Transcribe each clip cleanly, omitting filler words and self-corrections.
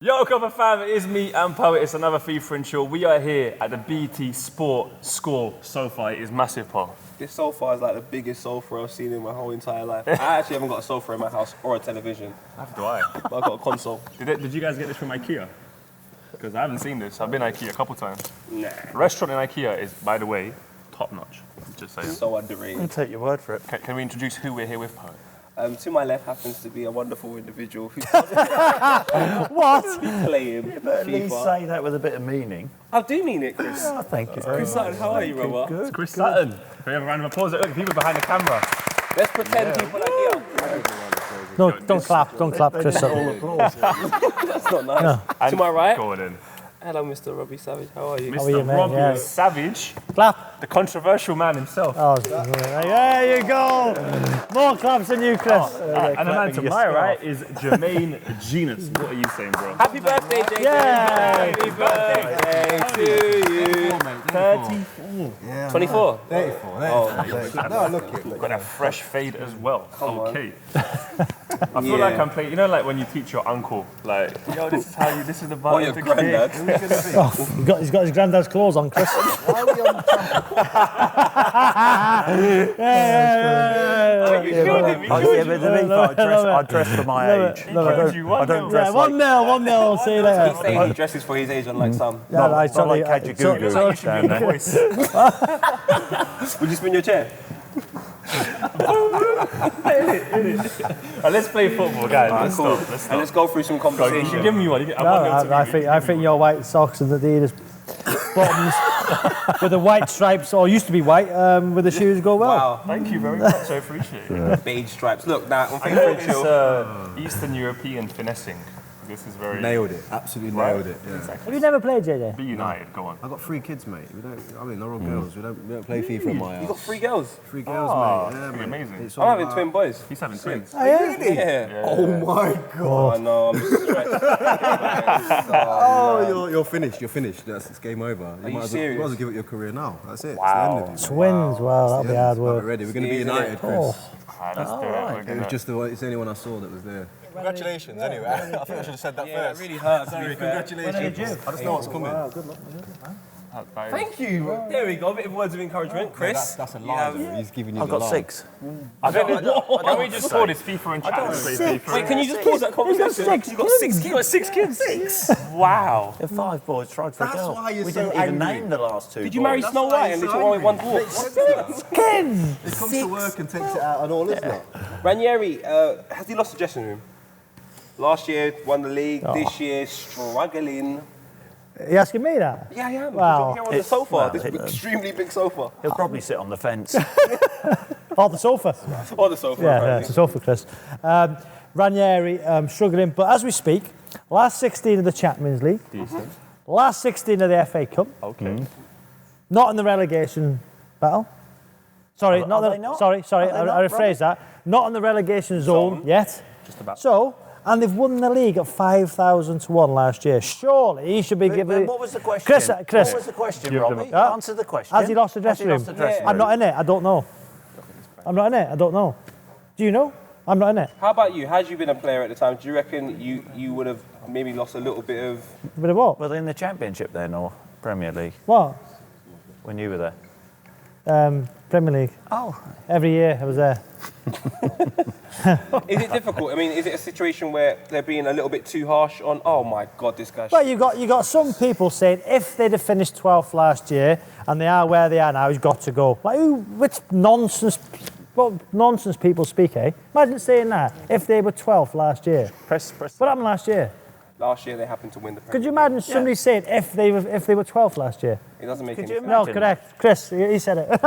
Yo, Copper fam, it is me and Poet. It's another FIFA and Chill. We are here at the BT Sport Score sofa. It is massive, Paul. This sofa is like the biggest sofa I've seen in my whole entire life. I actually haven't got a sofa in my house or a television. Neither do I. But I've got a console. Did you guys get this from IKEA? Because I haven't seen this. I've been IKEA a couple times. Nah. Restaurant in IKEA is, by the way, top notch. Just saying. So underrated. I'll take your word for it. Can we introduce who we're here with, Poet? To my left happens to be a wonderful individual who's What? playing At least FIFA. say that with a bit of meaning. I do mean it, Chris. Oh, thank you very Chris much. Sutton, how are you, brother? Good. Chris Sutton. Can we have a round of applause? Look, people behind the camera. Let's pretend people are here. No, don't clap, Chris Sutton. That's not nice. To my right, Go on in. hello, Mr. Robbie Savage. How are you? How are you, Mr. mate? Robbie Yeah. Savage, Clap. the controversial man himself. Oh, there you go. More claps than you, Chris. And the man to my right is Jermaine Genus. What are you saying, bro? Happy birthday, JJ. Yeah. Happy birthday to you. 34. Yeah, 24. 34. No, look it. Got a fresh fade as well. Come on. Okay. I feel like I'm playing, you know, like when you teach your uncle, like, yo, this is how you, this is the Or button your to granddad. kick. Oh, he's got his granddad's clothes on, Chris. Why are we on You killed him, you Oh, killed yeah, you. but to be fair, I dress for my age. He killed you, I don't one dress Yeah, like 1-0, 1-0. See you later. He's saying he dresses for his age, unlike some. Yeah, not like Kajagoogoo down there. Would you spin your chair? Let's play football, guys. Let's Cool. stop. Let's And let's stop. go through some You conversation. give me one. No, I think your white socks and Adidas bottoms with the white stripes, or used to be white, with the shoes go well. Wow. Thank you very much. I appreciate it. Beige stripes. Look, now, on I FIFA know and Chill. it's Eastern European finessing. This is very Nailed it. Absolutely nailed it. Yeah. Have you never played, JJ? Be united. Go on. I got 3 kids, mate. We don't. I mean, they're all girls. We don't play FIFA in my You got house. 3 girls. 3 girls, Oh, mate. Yeah, pretty mate. amazing. It's I'm all having about- twin boys. He's having twins. Oh, yeah? Yeah. Oh my god. I know, I'm stressed. Oh, you're finished. You're finished. It's game over. you might as well, serious? might as well give up your career now. That's it. Wow. It's the end of you. Twins, well, that'll be hard We're work. ready. We're going to be Isn't it? united, Chris. Oh, Alright, let's do it. We're It was gonna- just it's the only one I saw that was there. Congratulations, anyway. I think I should have said that Yeah, it really hurts. Sorry, to be fair. congratulations. I just know what's coming. Thank you. There we go. A bit of words of encouragement. Chris, That's a you lie. have- He's giving you I've the got lie. 6. I think can we just call this FIFA and chat? Wait, can you just pause that conversation? six You've got 6 kids. You got 6 kids? 6? Wow. The 5 boys tried for a That's girl. why you're We so didn't even angry. name the last 2 Did you marry boys. Snow White and they took away one dwarf? kids! He comes to work and takes it out on all, isn't it? Ranieri, has he lost the dressing room? Last year, won the league. This year, struggling. Are you asking me that? Yeah, I am. Wow. You're on the It's- sofa, well, this it- extremely big sofa. He'll probably sit on the fence. Oh, the sofa. Or the sofa, Yeah, apparently. it's a sofa, Chris. Ranieri struggling, but as we speak, last 16 of the Champions League, last 16 of the FA Cup, Okay. not in the relegation battle. Sorry, not are the, they not? sorry, Are they I not, rephrase that. Not in the relegation zone yet. Just about. So, and they've won the league at 5,000 to 1 last year. Surely he should be given. What was the question? Chris. What was the question, Give them Robbie? a- Answer the question. Has he lost the dressing room? Has he lost the dressing I'm room? not in it. I don't know. I'm not in it. I don't know. Do you know? I'm not in it. How about you? Had you been a player at the time, do you reckon you would have maybe lost a little bit of... Bit of what? Were they in the Championship then, or Premier League, What? when you were there? Premier League. Oh. Every year I was there. Is it difficult? I mean, is it a situation where they're being a little bit too harsh on, oh my God, this guy... Well, you got some people saying if they'd have finished 12th last year and they are where they are now, he's got to go. Like, which nonsense? What nonsense people speak, eh? Imagine saying that if they were 12th last year. Press. What happened last year? Last year they happened to win the Premier Could you League. imagine somebody saying if they were 12th last year? It doesn't make Could any you sense. No, Imagine. correct. Chris, he said it.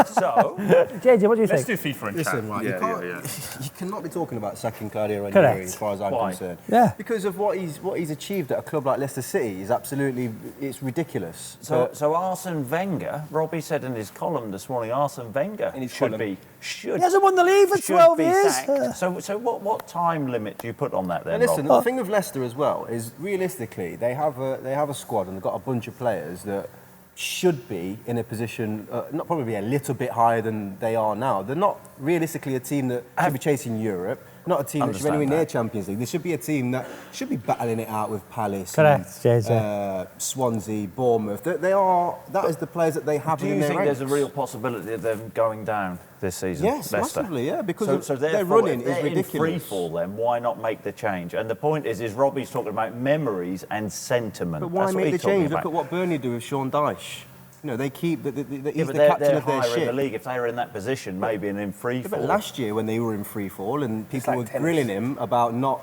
So, JJ, what do you Let's think? do FIFA and Listen, chat. right, Yeah. you cannot be talking about sacking Claudio Ranieri Correct. as far as I'm Why? concerned. Yeah. Because of what he's achieved at a club like Leicester City is absolutely, it's ridiculous. so Arsene Wenger, Robbie said in his column this morning, Arsene Wenger In his should column. be should He hasn't won the league for should 12 be years. sacked. So what time limit do you put on that then? And listen, Rob? the thing with Leicester as well is realistically they have a squad and they've got a bunch of players that should be in a position, not probably a little bit higher than they are now. They're not realistically a team that should be chasing Europe. Not a team that should be Understand anywhere near that. Champions League. There should be a team that should be battling it out with Palace, Correct, and, JJ. Swansea, Bournemouth. That is the players that they have Do in you their think ranks. there's a real possibility of them going down this season? Yes, Leicester? massively, yeah, because so their therefore, running if is they're ridiculous. In free fall, then why not make the change? And the point is Robbie's talking about memories and sentiment. But why That's what make the he's talking change? Look about. at what Burnley do with Sean Dyche. You know, they keep he's Yeah, the but captain they're of their higher in the ship. league. If they were in that position, maybe and in free Yeah, fall. but last year when they were in free fall and people like were tennis. grilling him about not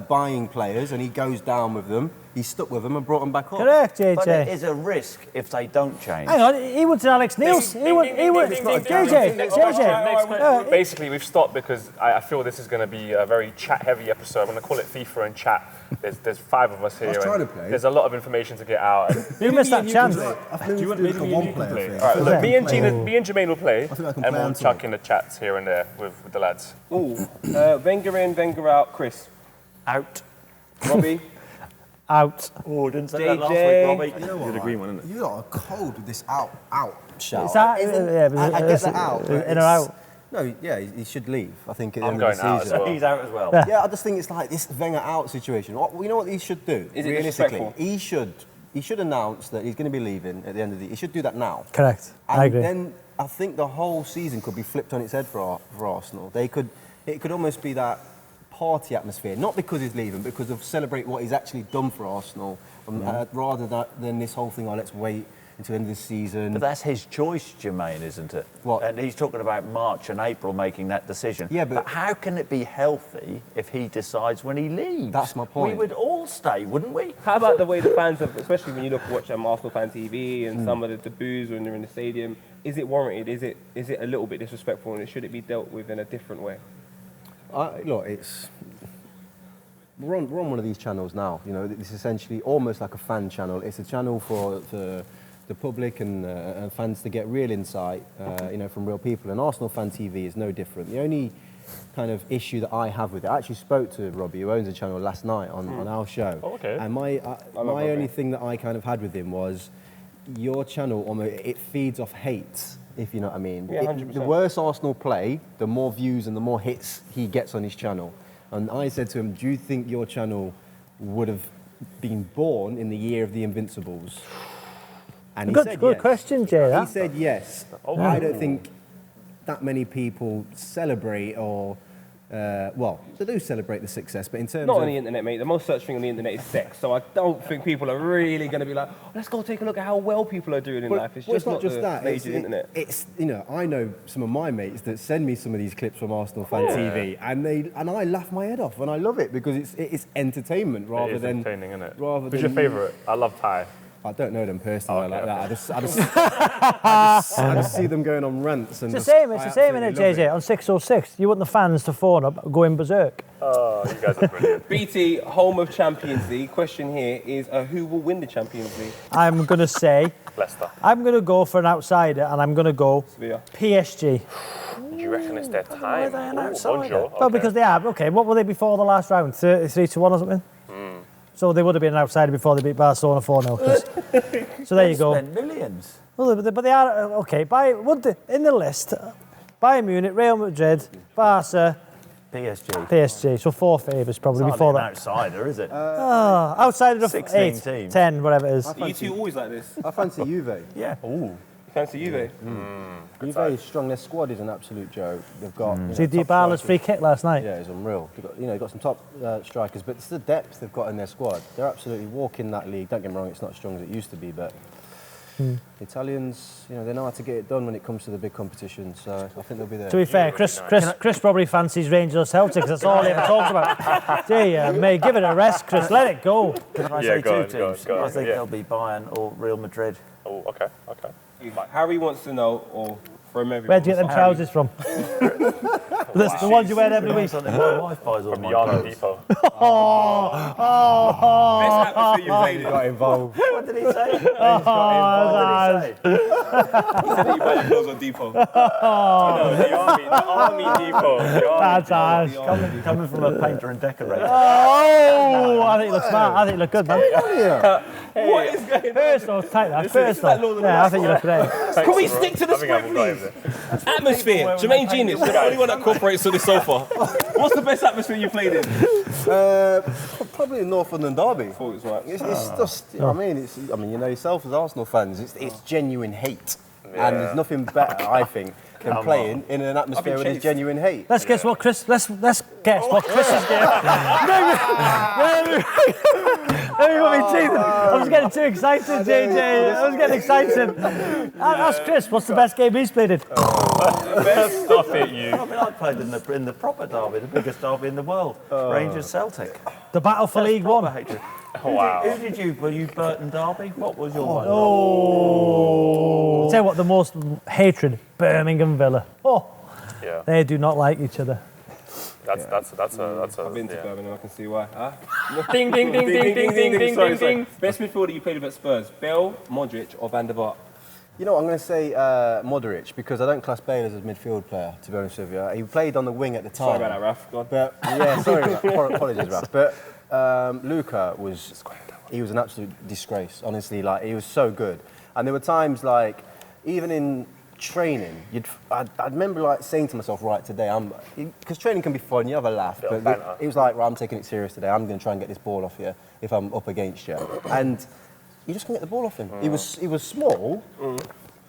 buying players, and he goes down with them, he stuck with them and brought them back up. Correct, But there JJ. is a risk if they don't change. Hang on, he went to Alex Neil's. He went. JJ. Next JJ. question. Basically, we've stopped because I feel this is going to be a very chat-heavy episode. I'm going to call it FIFA and chat. There's 5 of us here. was trying and to play. There's a lot of information to get out. And You missed that chance. do you want maybe me and you can play? All right, look, me and Jermaine will play, think I can and play we'll on chuck tonight. in the chats here and there with the lads. Ooh, Wenger in, Wenger out. Chris, Out. Robbie, Out. Oh, didn't say that last JJ. week, Robbie. You know what? You'd agree, wouldn't it? You lot are cold with this out shout. Is that? Isn't- Yeah, but I get that out. but In or it's- out? No, yeah, he should leave. I think at the I'm end of the going out as season. well. He's out as well. Yeah. Yeah, I just think it's like this Wenger out situation. You know what he should do? Is it realistically? disrespectful? He should announce that he's going to be leaving at the end of the. He should do that now. Correct. And I agree. then I think the whole season could be flipped on its head for Arsenal. It could almost be that party atmosphere, not because he's leaving, because of celebrate what he's actually done for Arsenal, rather than this whole thing. Oh, let's wait until the end of the season. But that's his choice, Jermaine, isn't it? What? And he's talking about March and April making that decision. Yeah, but- how can it be healthy if he decides when he leaves? That's my point. We would all stay, wouldn't we? how about the way the fans have, especially when you watch Arsenal fan TV and some of the boos when they're in the stadium? Is it warranted? Is it a little bit disrespectful, and should it be dealt with in a different way? Look, we're on one of these channels now. You know, it's essentially almost like a fan channel. It's a channel for the public and fans to get real insight, from real people. And Arsenal Fan TV is no different. The only kind of issue that I have with it, I actually spoke to Robbie, who owns the channel, last night on our show. Oh, okay. And my Robbie. only thing that I kind of had with him was your channel it feeds off hate, if you know what I mean. Yeah, 100%. The worse Arsenal play, the more views and the more hits he gets on his channel. And I said to him, do you think your channel would have been born in the year of the Invincibles? And he said Good yes. question, Jay. He That. said yes. I don't think that many people celebrate or, they do celebrate the success, but in terms Not of... on the internet, mate. The most searched thing on the internet is sex. So I don't think people are really going to be like, let's go take a look at how well people are doing in life. It's Well, just not just the that. major internet. It's I know some of my mates that send me some of these clips from Arsenal Fan TV, and I laugh my head off, and I love it because it's entertainment rather It is than entertaining, isn't it? rather Who's your than favourite? I love Ty. I don't know them personally Okay, like that. okay. I just see them going on rants and It's the same. It's the same in it, absolutely love JJ. On 606, you want the fans to phone up, going berserk. Oh, you guys are brilliant. BT, home of Champions League. Question here is who will win the Champions League? I'm gonna say, Leicester. I'm gonna go for an outsider, and I'm gonna go Sevilla. PSG. Do you reckon it's their time? they an Ooh, outsider? bonjour. Well, because they are. Okay, what were they before the last round? 33-1 or something. So they would have been an outsider before they beat Barcelona 4-0. So there you go. Spend millions. Well, but they are okay. In the list, Bayern Munich, Real Madrid, Barca, PSG. PSG. So 4 favourites probably It's before hardly an that. outsider, is it? Outside of the 16 8, teams. 10, whatever it is. Are you two always like this? I fancy Juve. Yeah. Ooh. Fancy Juve? Juve is strong. Their squad is an absolute joke. They've got See top Dybala's strikers. free kick last night. Yeah, it's unreal. They've got some top strikers, but it's the depth they've got in their squad. They're absolutely walking that league. Don't get me wrong, it's not as strong as it used to be, but the Italians, they know how to get it done when it comes to the big competitions. So I think they'll be there. To be fair, Chris probably fancies Rangers Celtics. That's all he ever talks about. Gee, mate, give it a rest, Chris. Let it go. Can I Yeah, say go two on, go on, teams? go on, I think yeah. they'll be Bayern or Real Madrid. Oh, okay. Harry wants to know, or from everyone. Where'd you get them Harry. trousers from? The ones you wear every week. Something my wife buys all From my Yarmouth clothes. Depot. Best atmosphere you've played in. got involved. What did he say? Oh, What did he say? You buy your clothes on Depot. No, the Army Depot. The Army That's ours. Coming from a painter and decorator. Oh, I think you look smart. I think you look good, man. What is going on? Personal, take that. Personal. like Lord of the Yeah, I think you look great. Can we stick to the I think I'm script, all right please? with it. Atmosphere. Jermaine Genius. You're the only one that caught operates on this sofa. What's the best atmosphere you played in? Probably North London derby. Thought it was right. It's just, I mean, you know yourself as Arsenal fans, it's genuine hate, and there's nothing better, I think, than playing in an atmosphere where there's genuine hate. Let's guess what Chris. Let's guess what Chris is doing. Maybe you want me cheating. I was getting too excited, JJ. I was getting excited. Ask Chris, what's the best game he's played in? Stop it, you. I mean, I played in the proper derby, the biggest derby in the world, Rangers Celtic. The battle for League Proper One. hatred. Wow. Who did you? Were you Burton Derby? What was your one? I'll tell you what, the most hatred, Birmingham Villa. Oh, Yeah. they do not like each other. That's a. I've been to Birmingham, I can see why. Huh? Ding ding ding ding ding ding ding Sorry, ding sorry. ding. Best midfielder you played with at Spurs, Bale, Modric or Van der Vaart? You know what, I'm going to say Modric, because I don't class Bale as a midfield player, to be honest with you. He played on the wing at the time. Sorry about that, Raf. Go on. But yeah, sorry, apologies, Raf. But Luka was an absolute disgrace. Honestly, like he was so good, and there were times like even in training, I remember like saying to myself, right, today because training can be fun, you have a laugh, but it was like, right, I'm taking it serious today. I'm going to try and get this ball off you if I'm up against you, and you just couldn't get the ball off him. He was small.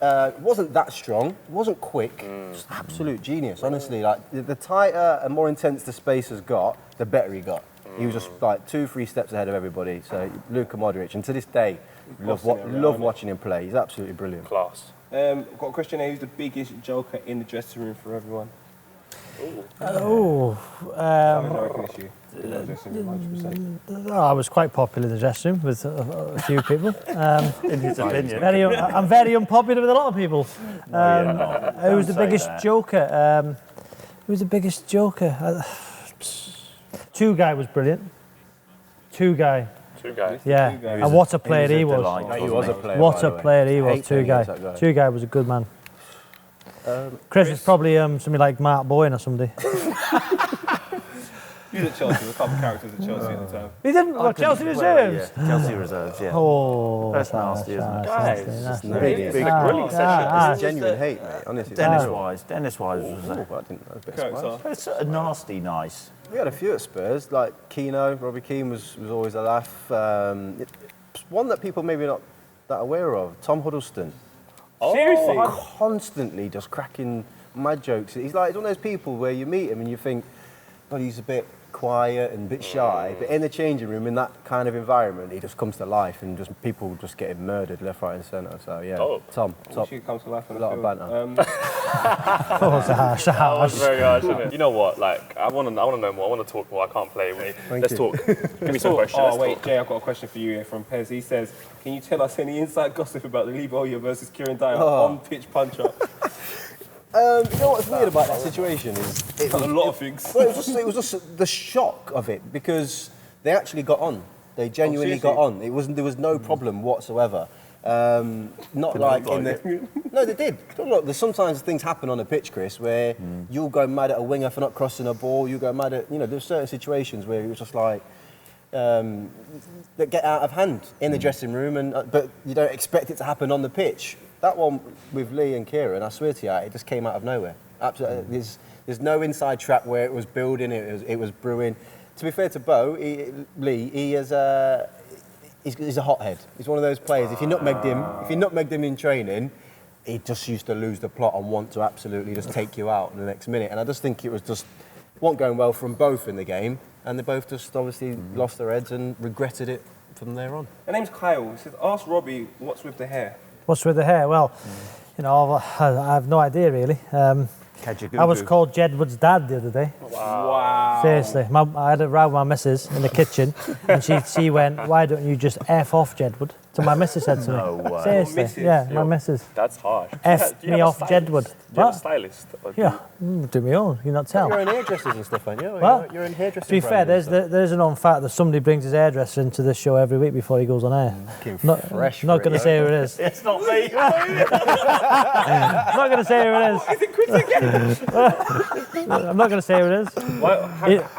Wasn't that strong, wasn't quick, just absolute genius, honestly. Like, the tighter and more intense the space has got, the better he got. He was just like 2-3 steps ahead of everybody. So Luka Modric, and to this day, love watching him play. He's absolutely brilliant. Class. Got a question here. Who's the biggest joker in the dressing room for everyone? I reckon it's you. In the dressing room, 100%. I was quite popular in the dressing room with a few people. In his opinion. I'm very unpopular with a lot of people. Who was the biggest joker? Who's the biggest joker? Two Guy was brilliant. Two Guy. Yeah, and what a player he was. He was a player. What a player he was, Two Guy. Two Guy was a good man. Chris is probably something like Mark Bowen or somebody. He was at Chelsea. A couple of characters at Chelsea at the time. He didn't. What, Chelsea reserves? Yeah, Chelsea reserves, yeah. Oh, That's nasty, isn't it? Nasty. It's genuine hate, mate. Honestly. Dennis Wise was there. I didn't know. Character. It's sort of nasty nice. We had a few at Spurs, like Keano, Robbie Keane was always a laugh. One that people maybe not that aware of, Tom Huddleston. Seriously? Constantly just cracking mad jokes. He's like one of those people where you meet him and you think, God, he's a bit quiet and a bit shy, but in the changing room, in that kind of environment, he just comes to life and just people just getting murdered left, right, and centre. So yeah, Tom, top. She comes to life on A the lot of field. banter. Oh, it's harsh. That was very harsh, isn't it? You know what? Like, I want to know more. I want to talk more. I can't play. Let's talk. Give me some questions. Oh, wait, Jay, I've got a question for you here from Pez. He says, can you tell us any inside gossip about the Lee Bowyer versus Kieran Dyer on-pitch punch-up? You know what's weird about that situation is A lot of things. Well, it was just the shock of it because they actually got on. They genuinely got on. There was no problem whatsoever. Not like in the. No, they did. Look, there's sometimes things happen on a pitch, Chris, where you'll go mad at a winger for not crossing a ball. You go mad at there's certain situations where it was just like that get out of hand in the dressing room, and but you don't expect it to happen on the pitch. That one with Lee and Kieran, I swear to you, it just came out of nowhere. Absolutely, there's no inside track where it was building, it was brewing. To be fair to Bo, Lee, he's a hothead. He's one of those players. If you nutmegged him in training, he just used to lose the plot and want to absolutely just take you out in the next minute. And I just think it was just wasn't going well from both in the game, and they both just obviously lost their heads and regretted it from there on. Her name's Kyle. He says, ask Robbie what's with the hair. What's with the hair? Well, I have no idea really. I was called Jedward's dad the other day. Wow. Seriously, I had a row with my missus in the kitchen, and she went, "Why don't you just F off Jedward?" So my missus said to me. No way. Seriously, Missus? yeah, my missus. That's harsh. F Do you me have a off stylist? Jedward. Do you have a What? stylist? Yeah, do me own. You not tell. You're in hairdressers and stuff, aren't you? Well, You're in hairdressing. To be fair, there's a known fact that somebody brings his hairdresser into this show every week before he goes on air. Not going to say who it is. It's not me. I'm not going to say who it is. I'm not going to say who it is.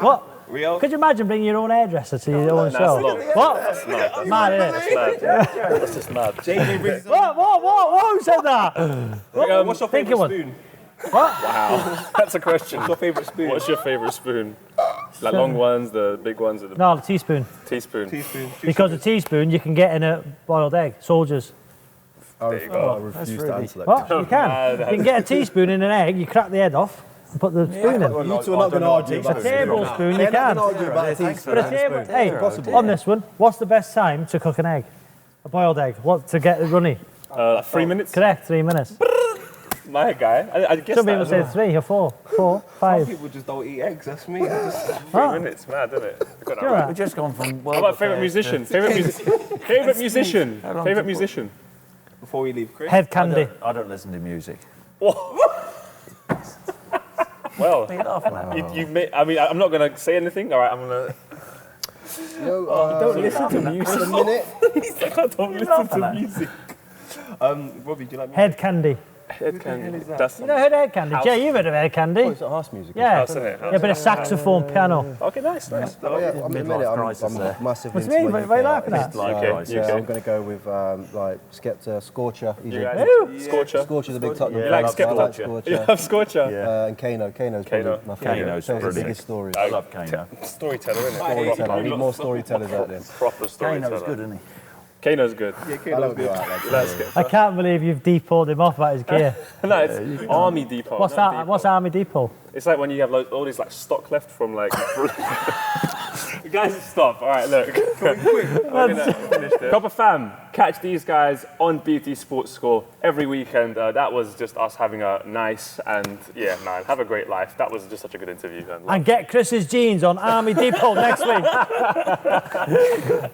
What? Rio? Could you imagine bringing your own hairdresser to your own show? What? That's Mad, isn't it? That's just mad. JJ brings What? Who said that? What's your Think favourite of one. spoon? Wow, that's a question. What's your favourite spoon? What's your favourite spoon? Like long ones, the big ones, or the No, the teaspoon. teaspoon? Teaspoon. Because a teaspoon you can get in a boiled egg. Soldiers. I you go. I refuse to really- answer that. What? You can. You can get a teaspoon in an egg, you crack the head off and put the spoon in. You two are not going to argue A about tablespoon you They're not can. going to argue about a teaspoon. But a table, hey, on this one, what's the best time to cook an egg? A boiled egg. What to get it runny? Like 3 minutes. Correct, 3 minutes. My guy. I guess Some that people as say well. 3 or 4, 4, Some 5. people just don't eat eggs. That's me. I just- 3 minutes, mad, isn't it? I got that You're right. right. We've just gone from world How about favourite affairs musician? to- Favourite musician. How long Favourite to- musician. Before we leave, Chris. Head candy. I don't listen to music. Well, What are you laughing at? you made. I mean, I'm not gonna say anything. All right, I'm gonna. Don't listen to music. a minute. I don't listen to music. Robbie, do you like music? Head candy. Head candy. That's You know head candy? Jay, you've heard of head candy? It's a house music. Yeah. house, isn't it? Yeah, but a saxophone, piano. Okay, nice. Oh, yeah. I mean, Midlife I'm crisis there. massive What's into me? like What are you UK laughing at? artists. Like, So, okay, yeah, UK. I'm going to go with like Skepta, Scorcher. He's You a- guys? Who? Scorcher. Scorcher's a big Tottenham Yeah, You like I love fan, so I like Skepta? Scorcher. You have Scorcher. Yeah. And Kano. Kano's Kano. probably my favourite. Kano's Tells the brilliant. biggest stories. I love Kano. Storyteller, isn't it? Storyteller. We need more storytellers out there. Proper storyteller. Kano's good, isn't he? Kano's good. I love it. Let's get. I can't believe you've depoted him off about his gear. No, it's Army Depot. What's not that? Depot. What's Army Depot? It's like when you have all this like stock left from like. Guys, stop. All right, look. We're gonna finish this. Proper fam, catch these guys on BT Sports Score every weekend. That was just us having a nice and yeah, man, have a great life. That was just such a good interview. And get Chris's jeans on Army Depot next week.